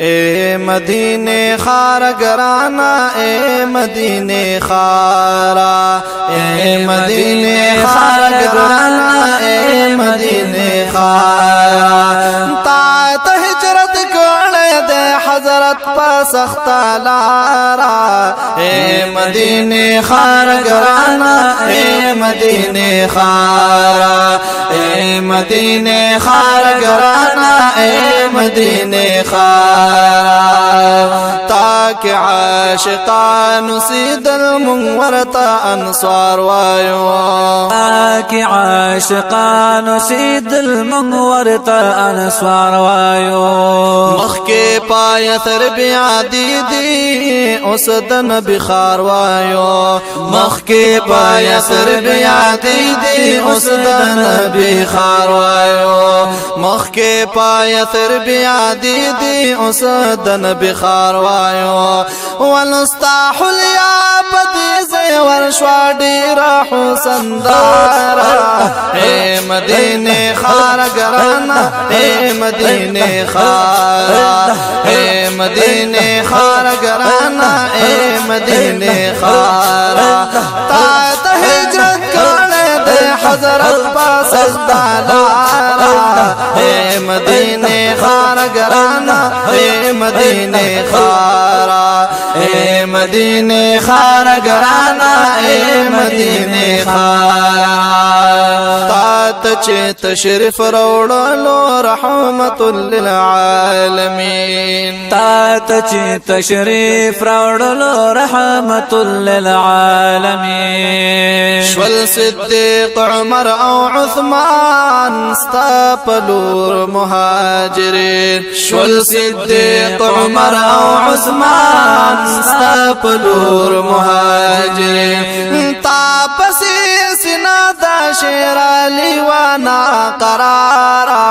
اے مدینے خار گرانا اے مدینے خارا اے مدینے خار گرانا اے مدینے خارا طاعت ہجرت کوڑے دے حضرت پا سخت لارا اے مدینے خار گرانا اے مدینے خارا اے مدینے خار گرانا اے مدینے خارا تاک عاشقان سید المنورتا انصار وایو تاک عاشقان سید المنورتا انصار وایو مخ کے پایا تربیع دیدی اس دن بخار وایو مخ کے پایا تربیع دیدی اس دن بخار وایو مخ کے پایا تربیع دیدی اس دن بخار وایو ونستاح لیا بدیزے ورشوادی راحو سندارا اے مدینے خار گرانا اے مدینے خارا اے مدینے خار گرانا اے مدینے خارا طاعت ہجرت کرنے دے حضرت پا سخت لارا اے مدینے خار گرانا اے مدینے خارا اے مدینے خار گرانا اے مدینے خارا تات چه تشریف روڑلو رحمت للعالمین تات چه تشریف روڑلو رحمت للعالمین شول صدیق عمر او عثمان ستا پلور مهاجرین شول صدیق عمر او عثمان ستا پلور مهاجرین تا پسی سنا دا شیر علی وانا قرارا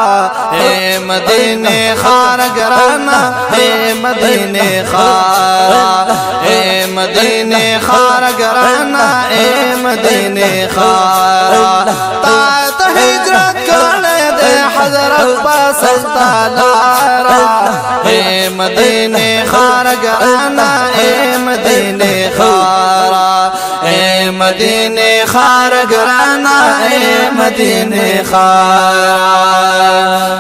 اے مدینے خار گرانا اے مدینے خارا اے مدینے خار گرانا اے مدینے خارا طاعت ہجرت کرنے دے حضرت پا سخت لارا اے مدینے خار گرانا اے مدینے خارا اے مدینے خار گرانا اے مدینے خارا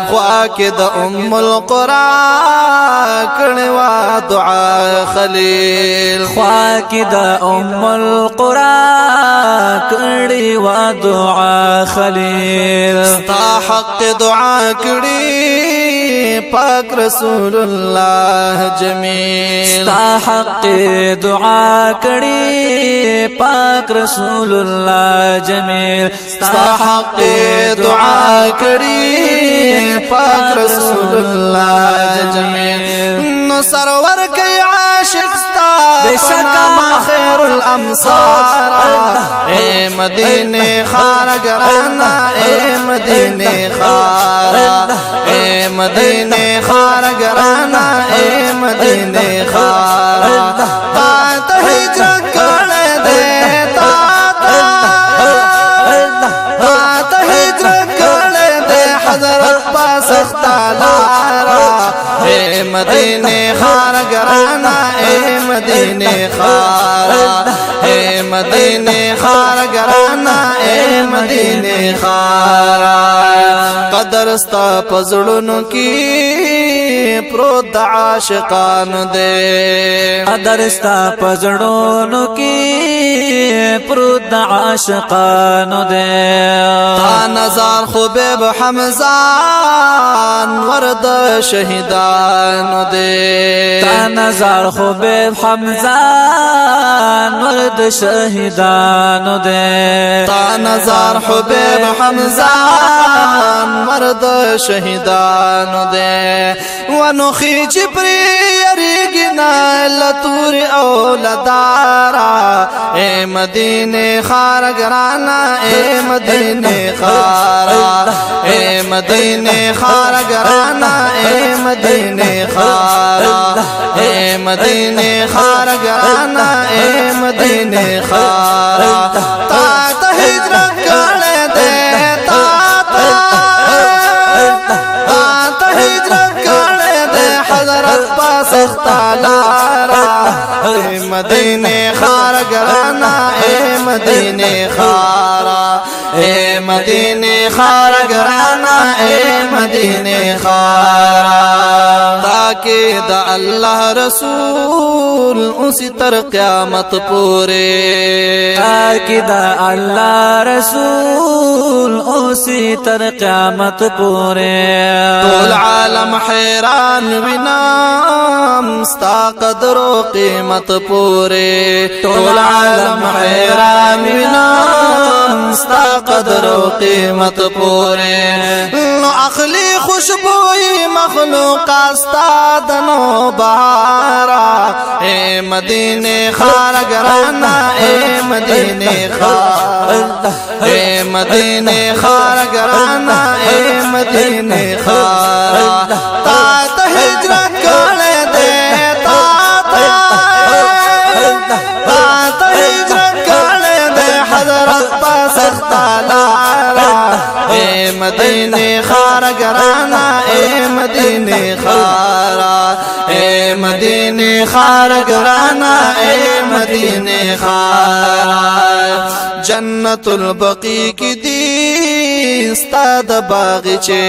خواک دا ام القرآن کڑوا دعا خلیل خواک دا ام القرآن کڑوا دعا خلیل ستا حق دعا کڑی پاک رسول اللہ جمیل ستا حق دعا کڑی پاک رسول اللہ جمیل ستا حق دعا کڑی پاک رسول اللہ جمیل نو سرور کی عاشق ستا پناما خیر الامصار اے مدینے خار گرانا اے مدینے خارا اے مدینے خار گرانا اے مدینے خارا طاعت ہجرت کرنے دے طاعت ہجرت کرنے دے حضرت پا سخت لارا اے مدینے خار گرانا اے مدینے خارا اے مدینے خار گرانا اے مدینے خارا قدر ستا پزڑنو کی پروت عاشقان دے قدر ستا پزڑنو کی پروت عاشقان دے تا نظار خبیب حمزان ورد شہیدان دے تا نظار خبیب حمزان ورد شہیدان دے تا نظار حبیب حمزان مرد شہیدان دے ونخی جبری یریگنا لطور اولدارا اے مدینے خار گرانا اے مدینے خارا اے مدینے خار گرانا اے مدینے خارا اے مدینے خار گرانا اے مدینے خارا طاعت ہجرت کرنے دے طاعت ہجرت کرنے دے حضرت سخت لارا اے مدینے خار گرانا اے مدینے خارا اے مدینے خار گرانا اے مدینے خارا تاکہ دا اللہ رسول اسی تر قیامت پورے تاکہ دا اللہ رسول اسی تر قیامت پورے طول عالم حیران ونام ستا قدر و قیمت پورے طول عالم حیران ونام ستا قدر و قیمت پورے نو اخلی خوشبوئی مخلوق استا دنو بارا اے مدینے خار گرانا اے مدینے خار اے مدینے خار گرانا اے مدینے خار تا تا ہجرت کرے دے تا تا ہجرت کرے دے حضرت پا سخت لارا اے مدینے خار گرانا اے مدینے خارا اے مدینے خار گرانا اے مدینے خارا جنت البقی کی دی استاد باغچے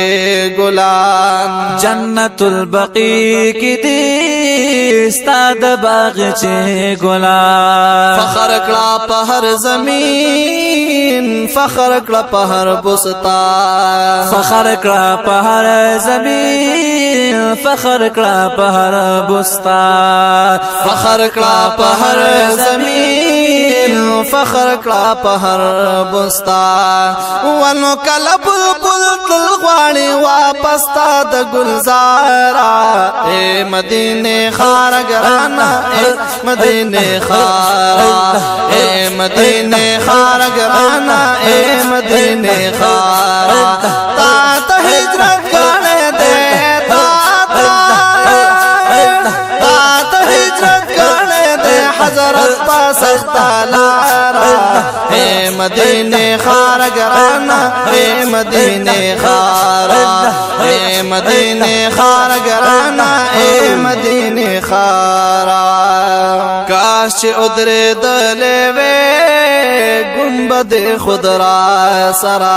گلان جنت البقی کی دی استاد باغچے گلان فخر کڑا پہر زمین فخر کڑا پہر بستان فخر کڑا پہر زمین فخر کڑا پہر بستان فخر کڑا پہر زمین فخر کڑا پہر بستان ونو کل بلبل دل غواړي واپس تا د گلزارا اے مدینے خار گرانا اے مدینے خارا اے مدینے خار گرانا اے مدینے خارا تا تا ہجرت کرے دے تا تا ہجرت کرے دے حضرت پا سخت لارا اے مدینے خار گرانا اے مدینے خارا اے مدینے خار گرانا اے مدینے خارا کاش ادرے دلے وے گنبد خود را سرا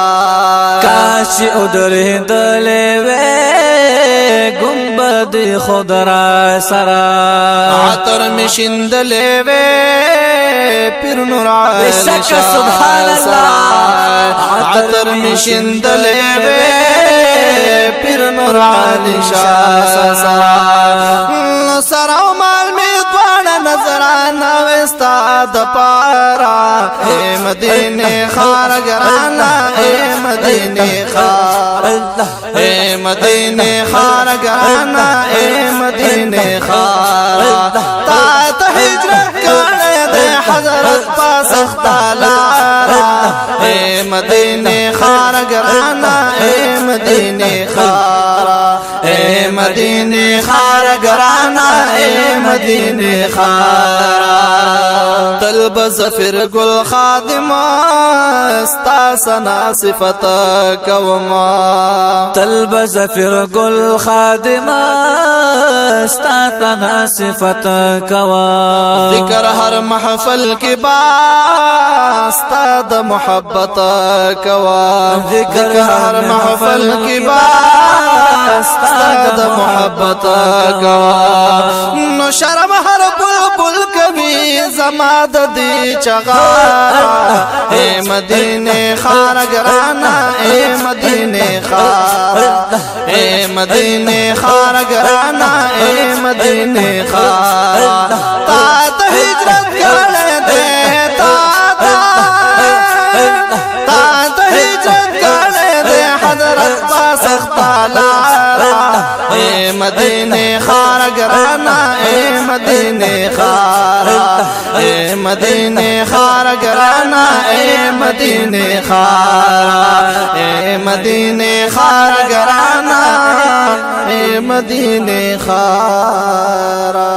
کاش ادرے دلے وے گنبد خود را سرا عطر مشند لے وے پھر نور علی سبحان اللہ عطر مشند لے وے پھر نور علی شاہ سرا مال میں دوڑا نظرانا وستا دپارا اے مدینے خار گرانا اے مدینے خار اے مدینے خار گرانا اے مدینے خار تا تا ہجرت کرے دے حضرت پا سخت لارا اے مدینے خار گرانا اے مدینے خارا اے مدینے خار گرانا اے مدینے خارا طلب زفر گل خادمہ استا سنا صفت کوما طلب زفر گل خادمہ استا سنا صفت کوا ذکر ہر محفل کی استاد محبت کوا ذکر ہر محفل کی استاد محبت کوا نو شرم ہر بلبل کبھی زماد دی چغارا اے مدینے خار گرانا اے مدینے خارا اے مدینے خار گرانا اے مدینے خارا تا تا ہجرت کرے دے تا تا ہجرت کرے دے حضرت پا سخت لارا اے مدینے خار گرانا اے مدینے خارا اے مدینے خار گرانا اے مدینے خارا اے مدینے خار گرانا اے مدینے خارا